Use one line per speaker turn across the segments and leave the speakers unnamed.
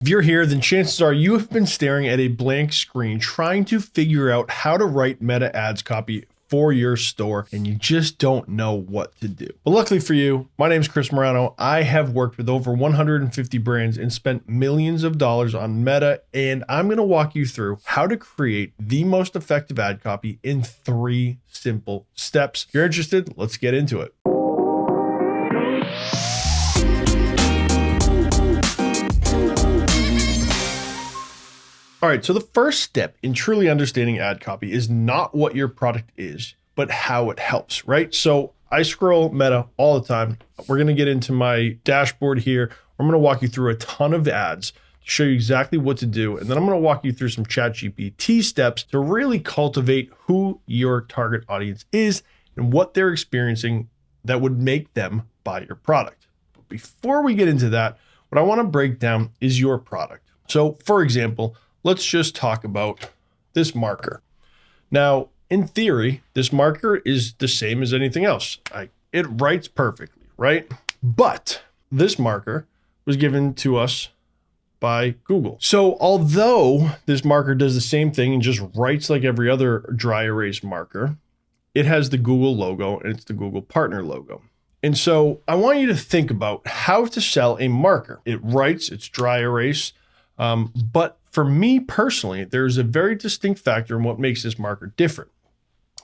If you're here, then chances are you have been staring at a blank screen trying to figure out how to write meta ads copy for your store, and you just don't know what to do. But luckily for you, my name is Chris Morano. I have worked with over 150 brands and spent millions of dollars on Meta, and I'm going to walk you through how to create the most effective ad copy in 3 simple steps. If you're interested, let's get into it. All right, so the first step in truly understanding ad copy is not what your product is, but how it helps, right? So I scroll Meta all the time. We're gonna get into my dashboard here. I'm gonna walk you through a ton of ads to show you exactly what to do. And then I'm gonna walk you through some ChatGPT steps to really cultivate who your target audience is and what they're experiencing that would make them buy your product. But before we get into that, what I wanna break down is your product. So for example, let's just talk about this marker. Now, in theory, this marker is the same as anything else. It writes perfectly, right? But this marker was given to us by Google. So although this marker does the same thing and just writes like every other dry erase marker, it has the Google logo and it's the Google partner logo. And so I want you to think about how to sell a marker. It writes, it's dry erase, but for me personally, there's a very distinct factor in what makes this marker different.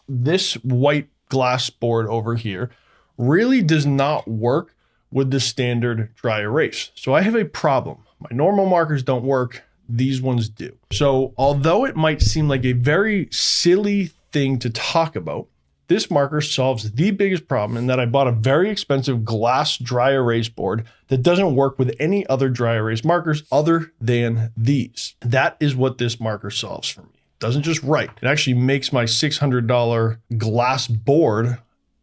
This white glass board over here really does not work with the standard dry erase. So I have a problem. My normal markers don't work. These ones do. So although it might seem like a very silly thing to talk about, this marker solves the biggest problem in that I bought a very expensive glass dry erase board that doesn't work with any other dry erase markers other than these. That is what this marker solves for me. It doesn't just write. It actually makes my $600 glass board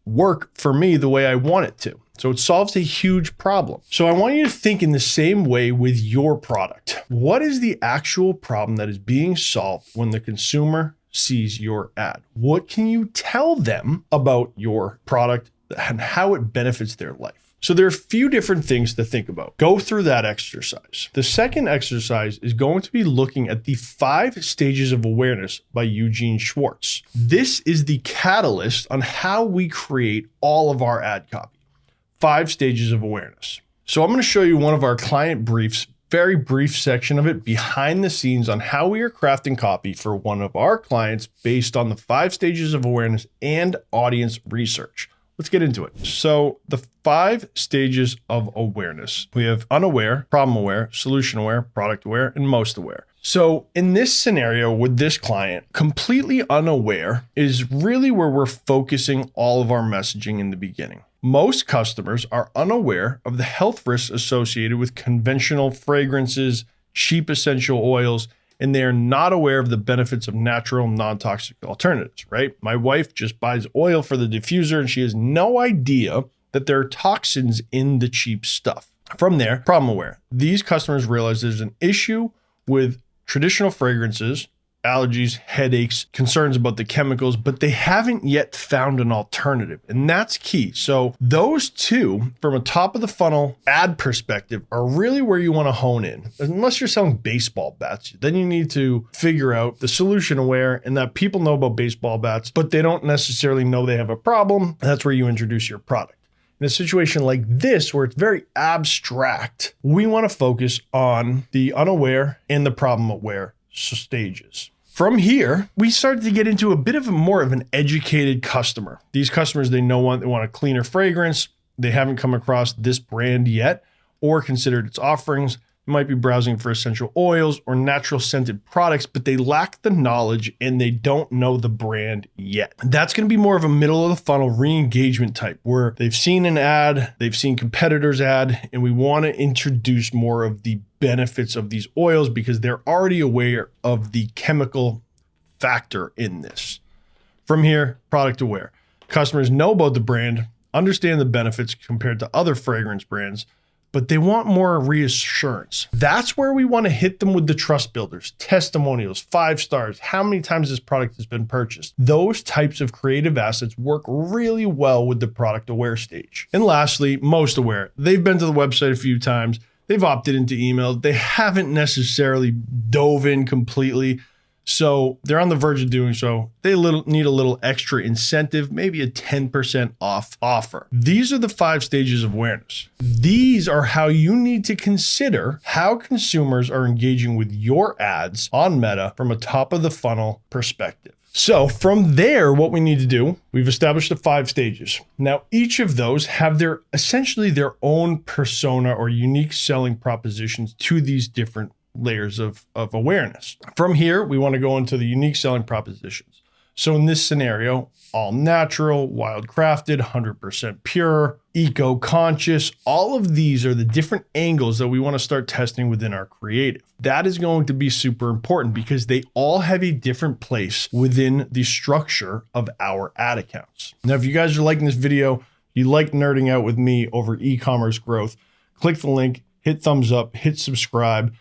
work for me the way I want it to. So it solves a huge problem. So I want you to think in the same way with your product. What is the actual problem that is being solved when the consumer sees your ad? What can you tell them about your product and how it benefits their life? So there are a few different things to think about. Go through that exercise. The second exercise is going to be looking at the 5 stages of awareness by Eugene Schwartz. This is the catalyst on how we create all of our ad copy. 5 stages of awareness. So I'm going to show you one of our client briefs, very brief section of it behind the scenes on how we are crafting copy for one of our clients based on the 5 stages of awareness and audience research. Let's get into it. So the 5 stages of awareness, we have unaware, problem aware, solution aware, product aware, and most aware. So in this scenario with this client, completely unaware is really where we're focusing all of our messaging in the beginning. Most customers are unaware of the health risks associated with conventional fragrances, cheap essential oils, and they are not aware of the benefits of natural, non-toxic alternatives, right? My wife just buys oil for the diffuser and she has no idea that there are toxins in the cheap stuff. From there, problem aware. These customers realize there's an issue with traditional fragrances, allergies, headaches, concerns about the chemicals, but they haven't yet found an alternative. And that's key. So those 2, from a top of the funnel ad perspective, are really where you want to hone in. Unless you're selling baseball bats, then you need to figure out the solution aware and that people know about baseball bats, but they don't necessarily know they have a problem. That's where you introduce your product. In a situation like this, where it's very abstract, we want to focus on the unaware and the problem aware stages. From here, we started to get into a bit of more of an educated customer. These customers, they want a cleaner fragrance. They haven't come across this brand yet or considered its offerings. They might be browsing for essential oils or natural scented products, but they lack the knowledge and they don't know the brand yet. That's going to be more of a middle of the funnel re-engagement type where they've seen an ad, they've seen competitors' ad, and we want to introduce more of the benefits of these oils because they're already aware of the chemical factor in this. From here, product aware. Customers know about the brand, understand the benefits compared to other fragrance brands, but they want more reassurance. That's where we want to hit them with the trust builders, testimonials, 5 stars, how many times this product has been purchased. Those types of creative assets work really well with the product aware stage. And lastly, most aware. They've been to the website a few times. they've opted into email. They haven't necessarily dove in completely. So they're on the verge of doing so. They need a little extra incentive, maybe a 10% off offer. These are the 5 stages of awareness. These are how you need to consider how consumers are engaging with your ads on Meta from a top of the funnel perspective. So from there, what we need to do, we've established the 5 stages. Now, each of those have essentially their own persona or unique selling propositions to these different layers of awareness. From here, we want to go into the unique selling propositions. So in this scenario, all natural, wild crafted, 100% pure, eco-conscious, all of these are the different angles that we want to start testing within our creative. That is going to be super important because they all have a different place within the structure of our ad accounts. Now, if you guys are liking this video, you like nerding out with me over e-commerce growth, click the link, hit thumbs up, hit subscribe.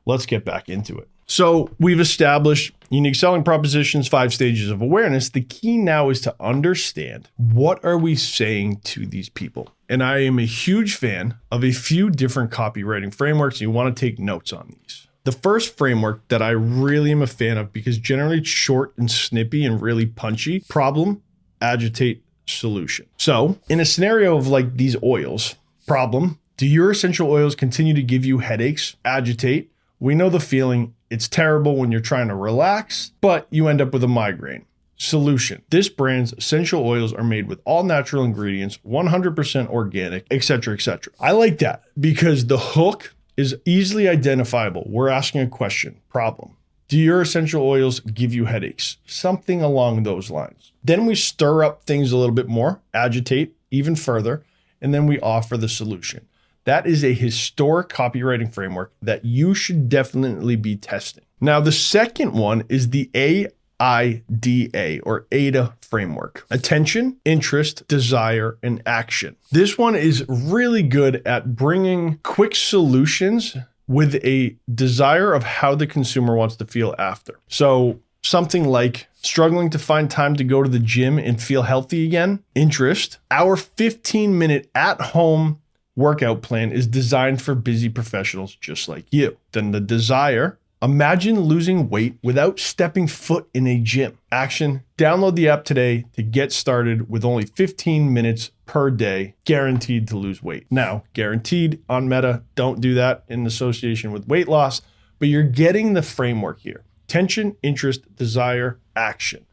Let's get back into it. So we've established unique selling propositions, 5 stages of awareness. The key now is to understand what are we saying to these people. And I am a huge fan of a few different copywriting frameworks. You want to take notes on these. The first framework that I really am a fan of, because generally it's short and snippy and really punchy: problem, agitate, solution. So in a scenario of like these oils, problem, do your essential oils continue to give you headaches? Agitate. We know the feeling. It's terrible when you're trying to relax, but you end up with a migraine. Solution. This brand's essential oils are made with all natural ingredients, 100% organic, etc., etc. I like that because the hook is easily identifiable. We're asking a question. Problem. Do your essential oils give you headaches? Something along those lines. Then we stir up things a little bit more, agitate even further, and then we offer the solution. That is a historic copywriting framework that you should definitely be testing. Now, the second one is the AIDA or AIDA framework: attention, interest, desire, and action. This one is really good at bringing quick solutions with a desire of how the consumer wants to feel after. So something like struggling to find time to go to the gym and feel healthy again. Interest. Our 15-minute at-home workout plan is designed for busy professionals just like you. Then the desire. Imagine losing weight without stepping foot in a gym. Action. Download the app today to get started with only 15 minutes per day, guaranteed to lose weight. Now, guaranteed on Meta, don't do that in association with weight loss, but you're getting the framework here. Tension, interest, desire, action.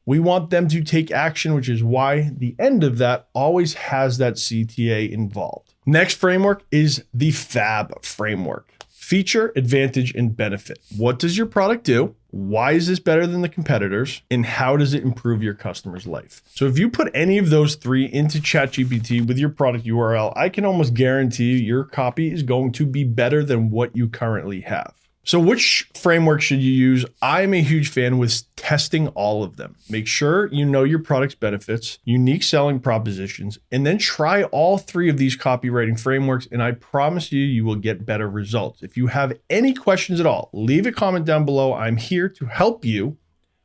We want them to take action, which is why the end of that always has that CTA involved. Next framework is the FAB framework: feature, advantage, and benefit. What does your product do? Why is this better than the competitors? And how does it improve your customer's life? So if you put any of those 3 into ChatGPT with your product URL, I can almost guarantee you your copy is going to be better than what you currently have. So which framework should you use? I'm a huge fan with testing all of them. Make sure you know your product's benefits, unique selling propositions, and then try all 3 of these copywriting frameworks, and I promise you, you will get better results. If you have any questions at all, leave a comment down below. I'm here to help you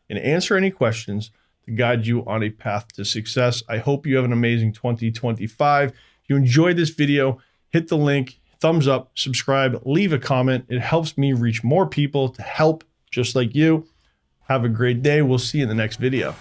and answer any questions to guide you on a path to success. I hope you have an amazing 2025. If you enjoyed this video, hit the link, thumbs up, subscribe, leave a comment. It helps me reach more people to help just like you. Have a great day. We'll see you in the next video.